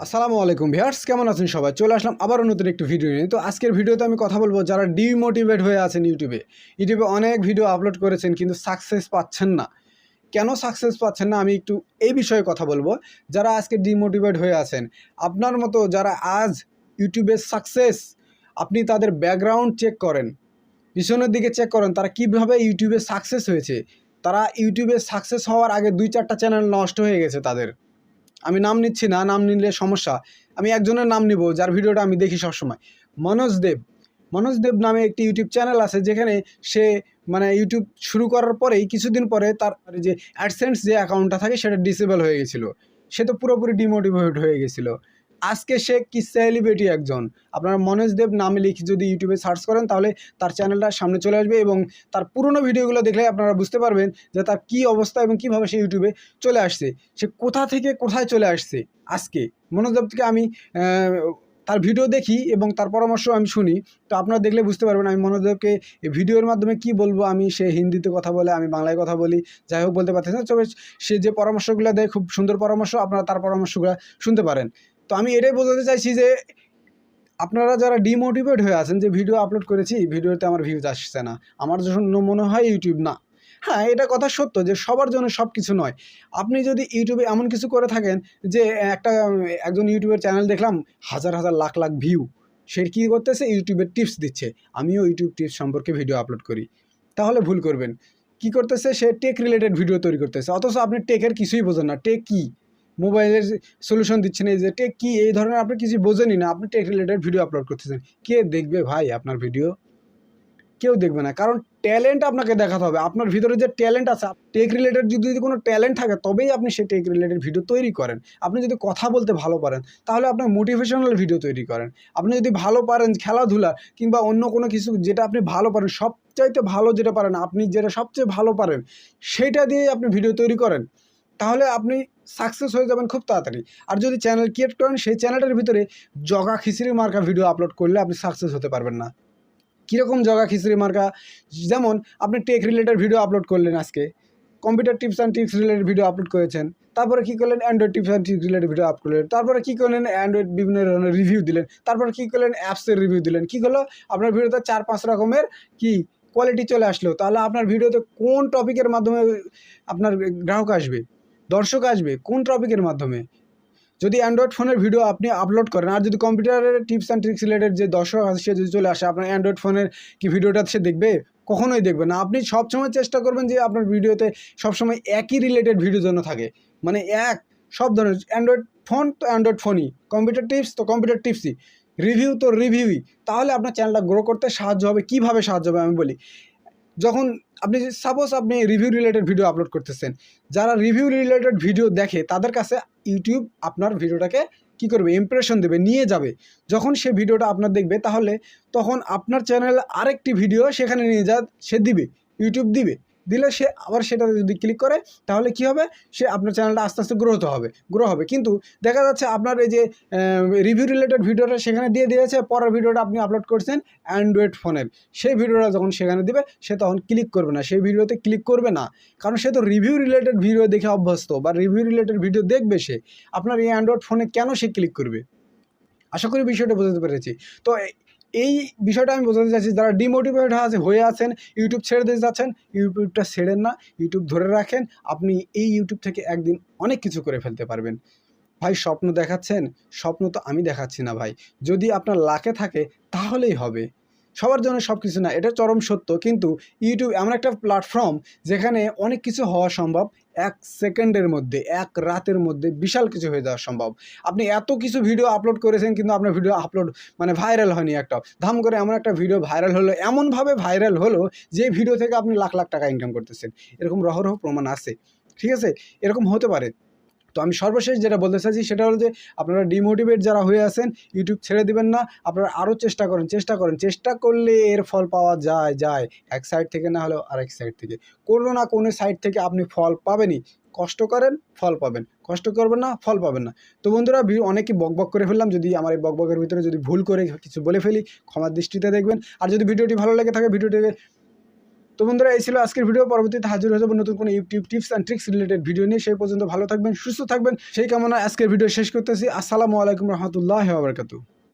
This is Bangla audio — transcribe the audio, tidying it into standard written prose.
আসসালামু আলাইকুম ভিউয়ার্স, কেমন আছেন সবাই? চলে আসলাম আবারও নতুন একটি ভিডিও নিয়ে। তো আজকের ভিডিওতে আমি কথা বলবো যারা ডিমোটিভেট হয়ে আছেন ইউটিউবে অনেক ভিডিও আপলোড করেছেন কিন্তু সাকসেস পাচ্ছেন না। কেন সাকসেস পাচ্ছেন না আমি একটু এই বিষয়ে কথা বলবো। যারা আজকে ডিমোটিভেট হয়ে আছেন, আপনার মতো যারা আজ ইউটিউবে সাকসেস, আপনি তাদের ব্যাকগ্রাউন্ড চেক করেন, পিছনের দিকে চেক করেন তারা কীভাবে ইউটিউবে সাকসেস হয়েছে। তারা ইউটিউবে সাকসেস হওয়ার আগে 2-4টা চ্যানেল নষ্ট হয়ে গেছে তাদের। আমি নাম নিচ্ছি না, নাম নিলে সমস্যা। আমি একজনের নাম নিব যার ভিডিওটা আমি দেখি সবসময়। মনোজ দেব নামে একটি ইউটিউব চ্যানেল আছে, যেখানে সে ইউটিউব শুরু করার পরেই কিছুদিন পরে তার যে অ্যাডসেন্স যে অ্যাকাউন্টটা থাকে সেটা ডিসেবল হয়ে গেছিলো। সে তো পুরোপুরি ডিমোটিভেট হয়ে গেছিলো। আজকে সে কি সেলিব্রিটি একজন। আপনারা মনোজ দেব নামে লিখে যদি ইউটিউবে সার্চ করেন তাহলে তার চ্যানেলটা সামনে চলে আসবে, এবং তার পুরনো ভিডিওগুলো দেখলে আপনারা বুঝতে পারবেন যে তার কী অবস্থা এবং কীভাবে সে ইউটিউবে চলে আসছে, সে কোথা থেকে কোথায় চলে আসছে। আজকে মনোজ দেব থেকে আমি তার ভিডিও দেখি এবং তার পরামর্শ আমি শুনি। তো আপনারা দেখলে বুঝতে পারবেন আমি মনোজ দেবকে এই ভিডিওর মাধ্যমে কি বলবো। আমি সে হিন্দিতে কথা বলে, আমি বাংলায় কথা বলি, যাই হোক বলতে পারতেছি না। তবে সে যে পরামর্শগুলো দেয় খুব সুন্দর পরামর্শ, আপনারা তার পরামর্শগুলো শুনতে পারেন। তো আমি এটাই বোঝাতে চাইছি যে আপনারা যারা ডিমোটিভেট হয়ে আছেন, যে ভিডিও আপলোড করেছি ভিডিওতে আমার ভিউজ আসছে না, আমার জন্য মনে হয় ইউটিউব না। হ্যাঁ, এটা কথা সত্য যে সবার জন্য সব কিছু নয়। আপনি যদি ইউটিউবে এমন কিছু করে থাকেন যে একজন ইউটিউবের চ্যানেল দেখলাম হাজার হাজার লাখ লাখ ভিউ, সে কী করতেছে ইউটিউবের টিপস দিচ্ছে, আমিও ইউটিউব টিপস সম্পর্কে ভিডিও আপলোড করি, তাহলে ভুল করবেন। কি করতেছে সে টেক রিলেটেড ভিডিও তৈরি করতেছে, অথচ আপনি টেকের কিছুই বোঝেন না। টেক কী, মোবাইলের সলিউশন দিচ্ছেন, এই যে টেক কী, এই ধরনের আপনি কিছু বোঝেনই না, আপনি টেক রিলেটেড ভিডিও আপলোড করতেছেন। কে দেখবে ভাই আপনার ভিডিও? কেউ দেখবে না, কারণ ট্যালেন্ট আপনাকে দেখাতে হবে। আপনার ভিতরে যে ট্যালেন্ট আছে, টেক রিলেটেড যদি কোনো ট্যালেন্ট থাকে তবেই আপনি সেই টেক রিলেটেড ভিডিও তৈরি করেন। আপনি যদি কথা বলতে ভালো পারেন তাহলে আপনার মোটিভেশনাল ভিডিও তৈরি করেন। আপনি যদি ভালো পারেন খেলাধুলা কিংবা অন্য কোনো কিছু, যেটা আপনি ভালো পারেন, সবচাইতে ভালো যেটা পারেন, আপনি যেটা সবচেয়ে ভালো পারেন সেইটা দিয়েই আপনি ভিডিও তৈরি করেন, তাহলে আপনি সাকসেস হয়ে যাবেন খুব তাড়াতাড়ি। আর যদি চ্যানেল ক্রিয়েট করেন, সেই চ্যানেলের ভিতরে জগা খিচুড়ি মার্কা ভিডিও আপলোড করলে আপনি সাকসেস হতে পারবেন না। কীরকম জগা খিচুড়ি মার্কা? যেমন আপনি টেক রিলেটেড ভিডিও আপলোড করলেন, আজকে computer tips and tricks related video upload করেছেন, তারপরে কী করলেন Android tips and tricks related video upload করলেন, তারপরে কী করলেন অ্যান্ড্রয়েড বিভিন্ন ধরনের রিভিউ দিলেন, তারপরে কী করলেন অ্যাপসের রিভিউ দিলেন। কী হলো আপনার ভিডিওতে 4-5 রকমের কি কোয়ালিটি চলে আসলো। তাহলে আপনার ভিডিওতে কোন টপিকের মাধ্যমে আপনার গ্রাহক আসবে, দর্শক আসবে, কোন টপিকের মাধ্যমে? যদি অ্যান্ড্রয়েড ফোনের ভিডিও আপনি আপলোড করেন, আর যদি কম্পিউটারের টিপস অ্যান্ড ট্রিক্স রিলেটেড যে দর্শক আছে সে যদি চলে আসে, আপনার অ্যান্ড্রয়েড ফোনের কি ভিডিওটা সে দেখবে? কখনোই দেখবে না। আপনি সবসময় চেষ্টা করবেন যে আপনার ভিডিওতে সবসময় একই রিলেটেড ভিডিও যেন থাকে, সব ধরনের। অ্যান্ড্রয়েড ফোন তো অ্যান্ড্রয়েড ফোনই, কম্পিউটার টিপস তো কম্পিউটার টিপসই, রিভিউ তো রিভিউই। তাহলে আপনার চ্যানেলটা গ্রো করতে সাহায্য হবে। কীভাবে সাহায্য হবে আমি বলি। যখন আপনি সাপোজ আপনি রিভিউ রিলেটেড ভিডিও আপলোড করতেছেন, যারা রিভিউ রিলেটেড ভিডিও দেখে তাদের কাছে ইউটিউব আপনার ভিডিওটাকে কী করবে, ইমপ্রেশন দেবে, নিয়ে যাবে। যখন সে ভিডিওটা আপনার দেখবে তখন আপনার চ্যানেল আরেকটি ভিডিও সেখানে নিয়ে সে দিবে, ইউটিউব দিলে সে আবার সেটাতে যদি ক্লিক করে তাহলে কি হবে, সে আপনার চ্যানেলটা আস্তে আস্তে গ্রো হবে। কিন্তু দেখা যাচ্ছে আপনার এই যে রিভিউ রিলেটেড ভিডিওটা সেখানে দিয়ে দিয়েছে, পরের ভিডিওটা আপনি আপলোড করছেন অ্যান্ড্রয়েড ফোনের, সেই ভিডিওটা যখন সেখানে দিবে সে তখন ক্লিক করবে না, সেই ভিডিওতে ক্লিক করবে না, কারণ সে তো রিভিউ রিলেটেড ভিডিও দেখে অভ্যস্ত, বা রিভিউ রিলেটেড ভিডিও দেখবে সে। আপনার এই অ্যান্ড্রয়েড ফোনে কেন সে ক্লিক করবে? আশা করি বিষয়টা বোঝাতে পেরেছি। তো এই বিষয়টা আমি বোঝাতে চাইছি, যারা ডিমোটিভেট হয়ে আছেন, ইউটিউব ছেড়ে দিয়ে যাচ্ছেন, ইউটিউবটা ছেড়েন না, ইউটিউব ধরে রাখেন। আপনি এই ইউটিউব থেকে একদিন অনেক কিছু করে ফেলতে পারবেন। ভাই স্বপ্ন দেখাচ্ছেন, স্বপ্ন তো আমি দেখাচ্ছি না ভাই। যদি আপনার লাকে থাকে তাহলেই হবে। সবার জন্য সব কিছু না, এটা চরম সত্য। কিন্তু ইউটিউব এমন একটা প্ল্যাটফর্ম যেখানে অনেক কিছু হওয়া সম্ভব। 1 সেকেন্ডের মধ্যে, 1 রাতের মধ্যে বিশাল কিছু হয়ে যাওয়া সম্ভব। আপনি এত কিছু ভিডিও আপলোড করেছেন কিন্তু আপনার ভিডিও আপলোড ভাইরাল হয়নি একটাও। ধাম করে এমন একটা ভিডিও ভাইরাল হলো, এমনভাবে ভাইরাল হলো যে ভিডিও থেকে আপনি লাখ লাখ টাকা ইনকাম করতেছেন। এরকম রহরহ প্রমাণ আছে, ঠিক আছে? এরকম হতে পারে। তো আমি সর্বশেষ যেটা বলতে চাইছি সেটা হলো যে আপনারা ডিমোটিভেট যারা হয়ে আছেন, ইউটিউব ছেড়ে দিবেন না। আপনারা আরও চেষ্টা চেষ্টা করলে এর ফল পাওয়া যায় এক সাইড থেকে না হলেও আরেক সাইড থেকে, কোনো না কোনো সাইড থেকে আপনি ফল পাবেনই। কষ্ট করেন, ফল পাবেন, কষ্ট করবেন না, ফল পাবেন না। তো বন্ধুরা, অনেকই বকবক করে ফেললাম। যদি আমার এই বকবকের ভিতরে যদি ভুল করে কিছু বলে ফেলি, ক্ষমার দৃষ্টিতে দেখবেন। আর যদি ভিডিওটি ভালো লেগে থাকে ভিডিওটিকে তো বন্ধুরা, এই ছিল আজকের ভিডিও। পরবর্তীতে হাজির হয়ে যাবো নতুন কোনো YouTube tips and tricks related video নিয়ে। সেই পর্যন্ত ভালো থাকবেন, সুস্থ থাকবেন, সেই কামনা আজকের ভিডিও শেষ করতেছি। আসসালামু আলাইকুম রহমতুল্লাহি ওয়া বারাকাতুহু।